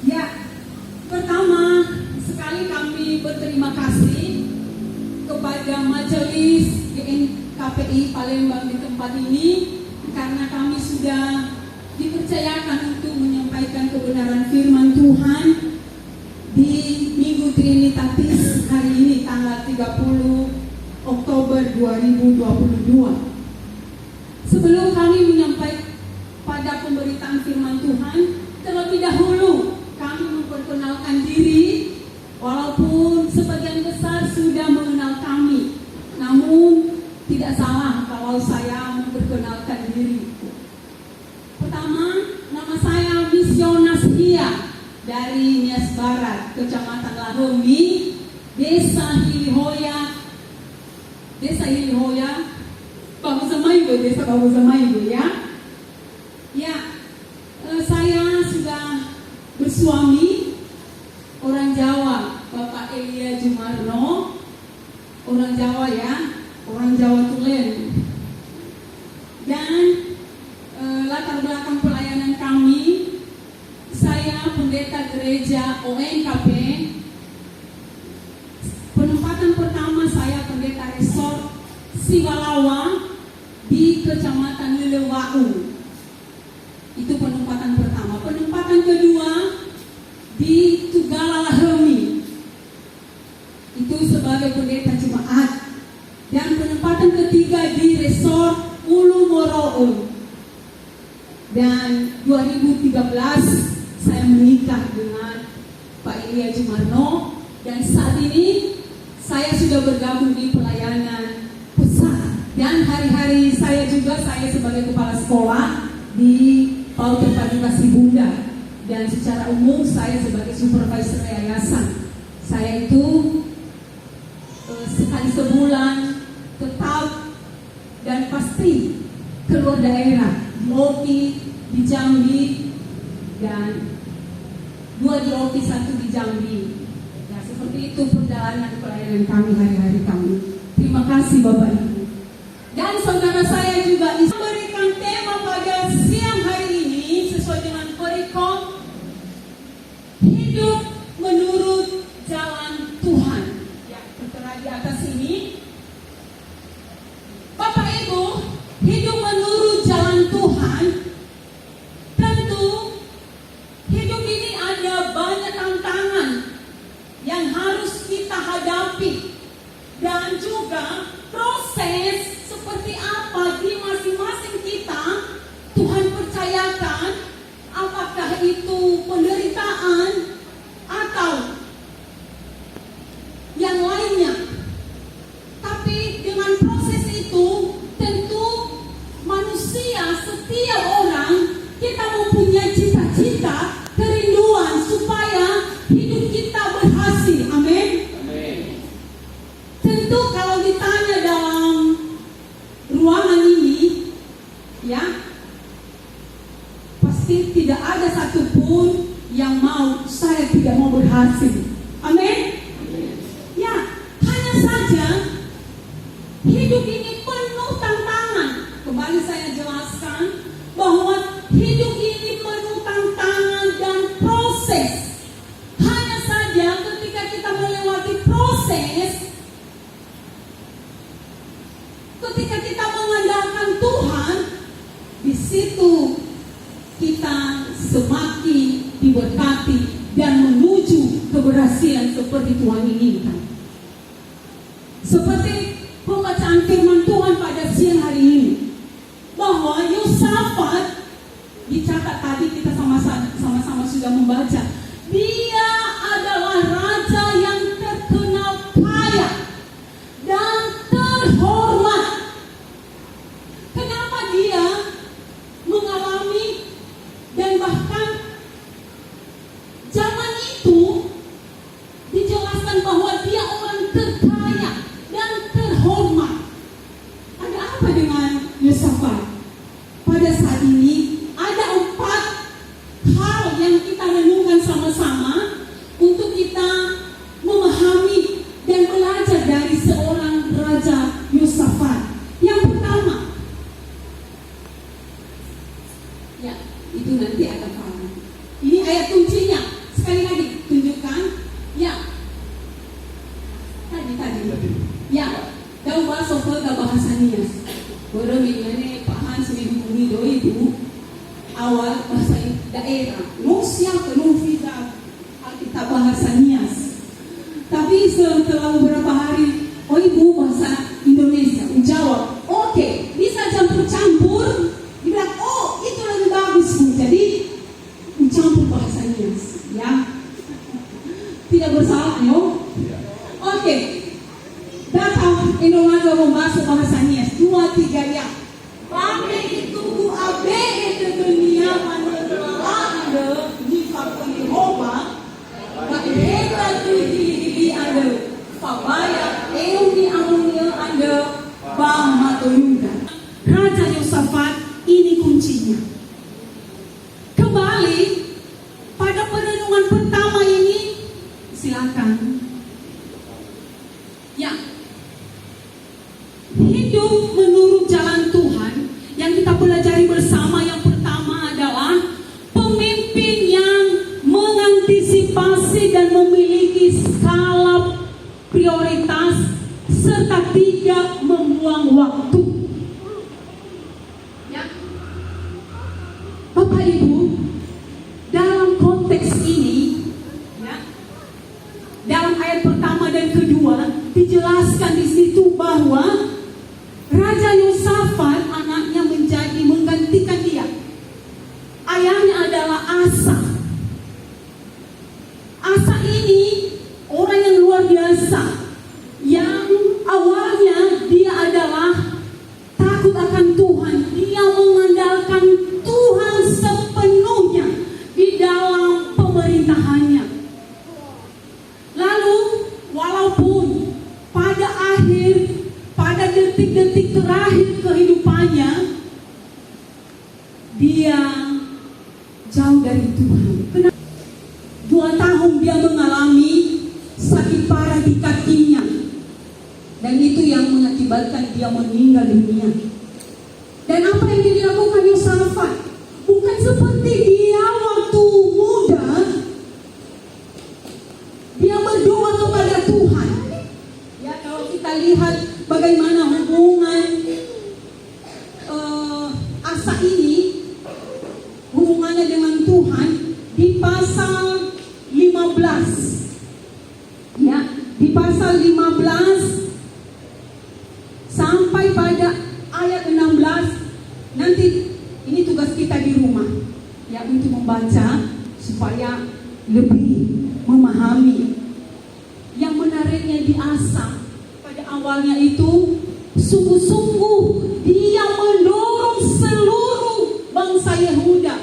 Ya, pertama sekali kami berterima kasih kepada Majelis GNKPI Palembang di tempat ini karena kami sudah dipercayakan untuk menyampaikan kebenaran firman Tuhan di Minggu Trinitatis hari ini tanggal 30 Oktober 2022. Sebelum kami menyampaikan pada pemberitaan firman Tuhan, terlebih dahulu kami memperkenalkan diri. Walaupun sebagian besar sudah mengenal kami, namun tidak salah kalau saya memperkenalkan diri. Pertama, nama saya Misionas Hia dari Nias Barat, Kecamatan Lahombi, Desa Hilihoya, Bahu Zamaibo, Desa Bahu Zamaibo ya. Ya, saya sudah bersuami, orang Jawa, Bapak Elia Jumarno, orang Jawa ya, orang Jawa Tulen. Dan latar belakang pelayanan kami, saya pendeta gereja ONKP. Penempatan pertama saya pendeta resort Siwalawa di Kecamatan Lelewau. Itu penempatan pertama. Penempatan kedua di Tugalalahemi, itu sebagai pendeta jemaat. Dan penempatan ketiga di resort Ulu Moro'o. Dan 2013 saya menikah dengan Pak Elia Jumarno. Dan saat ini saya sudah bergabung di pelayanan pusat. Dan hari-hari saya sebagai kepala sekolah di PAUD Terpadu Kasih Bunda. Dan secara umum saya sebagai supervisor yayasan. Saya itu sekali sebulan tetap dan pasti keluar daerah, di OTI, di Jambi, dan 2 di OTI, 1 di Jambi. Ya, seperti itu perjalanan pelayanan kami hari-hari kami. Terima kasih Bapak Ibu. Dan saudara saya juga memberikan tema pada siang hari ini sesuai dengan perikop hidup menurut jalan Tuhan. Ya, tertera di atas ini. Bapak Ibu, hidup menurut jalan Tuhan, tentu hidup ini ada banyak tantangan yang harus kita hadapi dan juga proses seperti apa di masing-masing kita Tuhan percayakan, apakah itu penderitaan atau yang lainnya. Tapi dengan proses itu tentu manusia, setiap orang kita mempunyai cita-cita, kerinduan supaya hidup kita berhasil. Amin. Tentu kalau ditanya dalam ruangan ini, ya, pasti tidak ada satupun yang mau saya tidak mau berhasil. Amin. Ya, hanya saja hidup ini penuh tantangan. Kembali saya jelaskan bahwa hidup ini penuh tantangan dan proses. Hanya saja ketika kita melewati proses, ketika kita mengandalkan Tuhan, di situ kita semakin diberkati dan menuju keberhasilan seperti Tuhan inginkan. Seperti pembacaan firman Tuhan pada siang hari ini, bahwa Yosafat dicatat tadi kita sama-sama sudah membaca, dia adalah raja yang terkenal kaya dan terhormat. Kenapa dia mengalami dan bahkan zaman itu dijelaskan bahwa dia orang terkaya dan terhormat. Ada apa dengan Yosafat? Pada saat ini ada 4 hal yang kita renungkan sama-sama untuk kita memahami dan belajar dari seorang Raja Yosafat. Yang pertama, ya, itu nanti ada ayat kuncinya. Sekali lagi tunjukkan. Ya. Tadi. Ya. Daw bahasa bahasanya. Orang ini Pak Hans dihubungi doi ibu awal bahasa daerah. Nusia penuh kita bahasa Nias. Tapi setelah beberapa hari, oh ibu bahasa Indonesia menjawab, oke, bisa campur-campur. Dibilang, oh itu lebih bagus bu. Jadi mencampur bahasa Nias, ya. Tidak bersalah, yo. Oke. Datang Indonesia membahas bahasa Nias 2-3 ya. Pame itu ku abe itu dunia manelanda di faktori hoba. Baketa tu di anda. Fabaya eu di amunia anda. Bang Matoyuda. Raja Yosafat ini kuncinya. Kembali pada perenungan pertama ini, silakan. Ya. Hidup menurut jalan Tuhan yang kita pelajari bersama, yang pertama adalah pemimpin yang mengantisipasi dan memiliki skala prioritas serta tidak membuang waktu. Ya. Bapak Ibu, dalam konteks ini, ya, dalam ayat pertama dan kedua dijelaskan di situ bahwa Raja Yosafat anaknya menggantikan dia. Ayahnya adalah Asa. Asa ini orang yang luar biasa. Yang awalnya dia adalah takut akan Tuhan. Dia mengandalkan Tuhan sepenuhnya di dalam pemerintahannya. Lalu walaupun pada detik-detik terakhir kehidupannya dia jauh dari Tuhan. 2 tahun dia mengalami sakit parah di kakinya, dan itu yang mengakibatkan dia meninggal dunia. Dan apa yang dilakukan Yosafat? Bukan seperti dia waktu muda, dia berdoa kepada Tuhan. Ya, kalau kita lihat bagaimana hubungan Asa ini, hubungannya dengan Tuhan di pasal 15. Ya, di pasal 15 sampai pada ayat 16. Nanti ini tugas kita di rumah, ya, untuk membaca supaya lebih memahami. Yang menariknya di Asa pada awalnya itu sungguh-sungguh dia mendorong seluruh bangsa Yehuda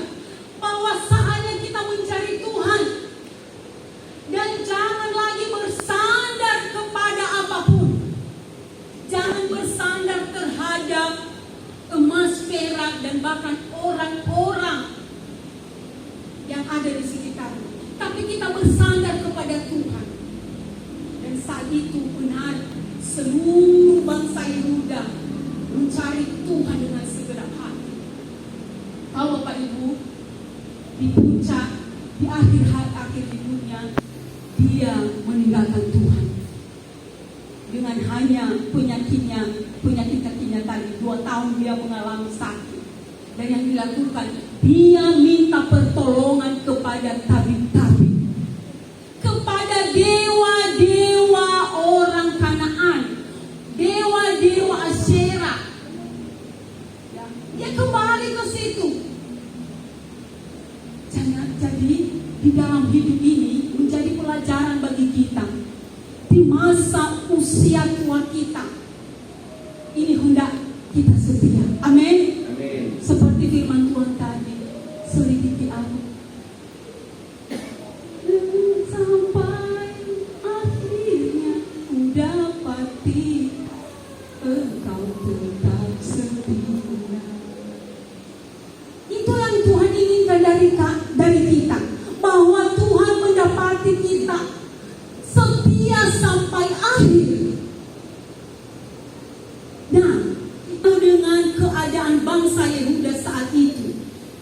bahwa saatnya kita mencari Tuhan dan jangan lagi bersandar kepada apapun. Jangan bersandar terhadap emas, perak, dan bahkan orang-orang yang ada di sekitar. Tapi kita bersandar kepada Tuhan. Dan saat itu benar seluruh bangsa Yehuda mencari Tuhan dengan segenap hati. Kalau Bapak Ibu, di puncak, di akhir di dunia, dia meninggalkan Tuhan. Dengan hanya penyakit kakinya tadi, 2 tahun dia mengalami sakit. Dan yang dilakukan, dia minta pertolongan kepada tabib-tabib, kepada dewa-dewa orang Kanaan, dewa-dewa Asyera. Ya, dia kembali ke situ. Jadi di dalam hidup ini menjadi pelajaran bagi kita. Di masa usia tua kita, ini hendak kita setia. Amin. Seperti firman Tuhan tadi, selidiki aku sampai akhirnya ku dapati engkau tetap setia. Itu yang Tuhan inginkan dari kita, bahwa Tuhan mendapati kita setia sampai akhir. Nah, itu dengan keadaan bangsa Yehuda saat itu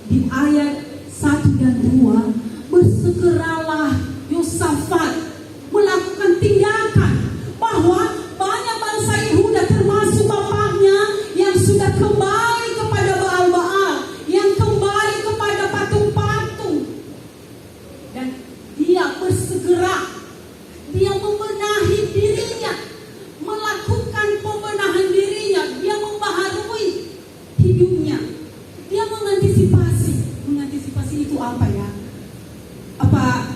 di ayat 1 dan 2 bersegeralah Yosafat melakukan tindakan bahwa banyak bangsa Yehuda termasuk bapaknya yang sudah kembali kepada Baal-Baal, yang kembali kepada patung-patung. Dan dia bersegera, dia membenahi dirinya, melakukan pembenahan dirinya, dia membaharui hidupnya. Dia mengantisipasi itu apa ya? Apa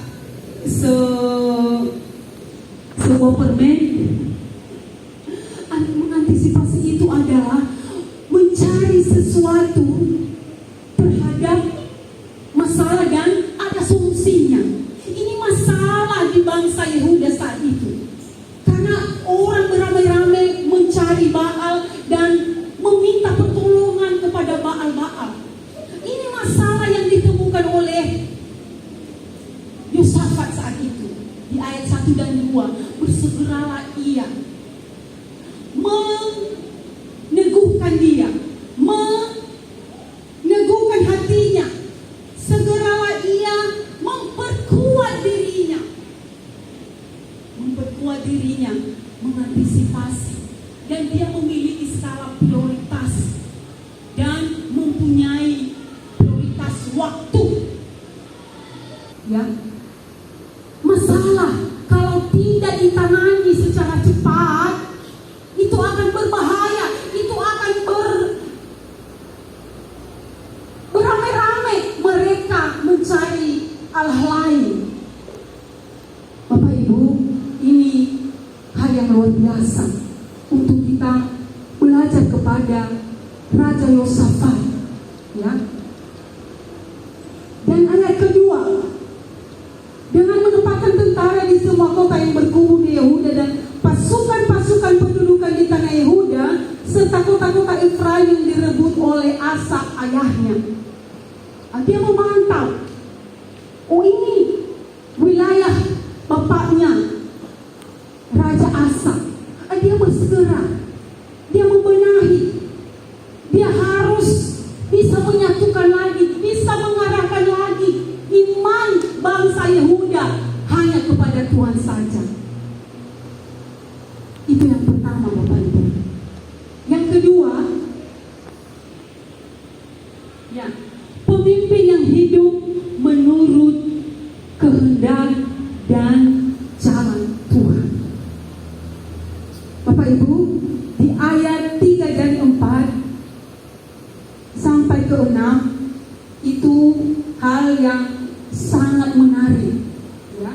sebuah permen? Mengantisipasi itu adalah mencari sesuatu terhadap masalah dan ada solusinya. Ini masalah di bangsa Yehuda saat itu. Karena orang beramai-ramai mencari Baal dan meminta pertolongan kepada Baal-Baal. Ini masalah yang ditemukan oleh Yosafat saat itu. Di ayat 1 dan 2, bersegeralah ia meneguhkan dia, meneguhkan hatinya. Segeralah ia memperkuat dirinya, mengantisipasi, dan dia memiliki skala prioritas dan mempunyai prioritas waktu. Ya, masalah kalau tidak ditangani secara cepat itu akan berbahaya, itu akan beramai-ramai mereka mencari Allah lain. Bapak Ibu, ini hal yang luar biasa untuk kita belajar kepada Raja Yosafat, ya. Dan ayat kedua, dengan menempatkan tentara di semua kota yang berkubu di Yehuda dan pasukan-pasukan pendudukan di tanah Yehuda serta kota-kota Efraim yang direbut oleh Asa ayahnya. Dia memantau, oh ini wilayah bapaknya Raja Asa. Dia bersegera, dia membenahi, dia harus bisa menyatukan lagi, bisa mengarahkan lagi iman bangsa Yehuda hanya kepada Tuhan saja. Itu yang pertama, Bapak Ibu. Yang kedua, ya, pemimpin yang hidup menurut kehendak dan jalan Tuhan. Bapak Ibu, di ayat 3 dan 4 sampai ke 6 itu hal yang sangat menarik, ya.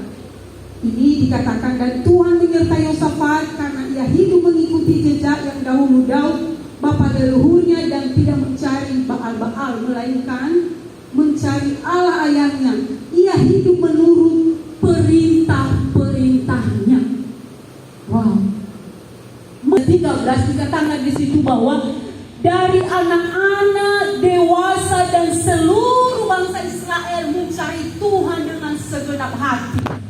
Ini dikatakan, dan Tuhan menyertai Yosafat karena ia hidup mengikuti jejak yang dahulu Daud bapa leluhurnya dan tidak mencari Baal-Baal melainkan mencari Allah ayahnya. Ia hidup menurut perintah-perintahnya. Wow. 13 dikatakan di situ bahwa dari anak-anak, dewasa dan seluruh bangsa Israel mencari Tuhan dengan segenap hati.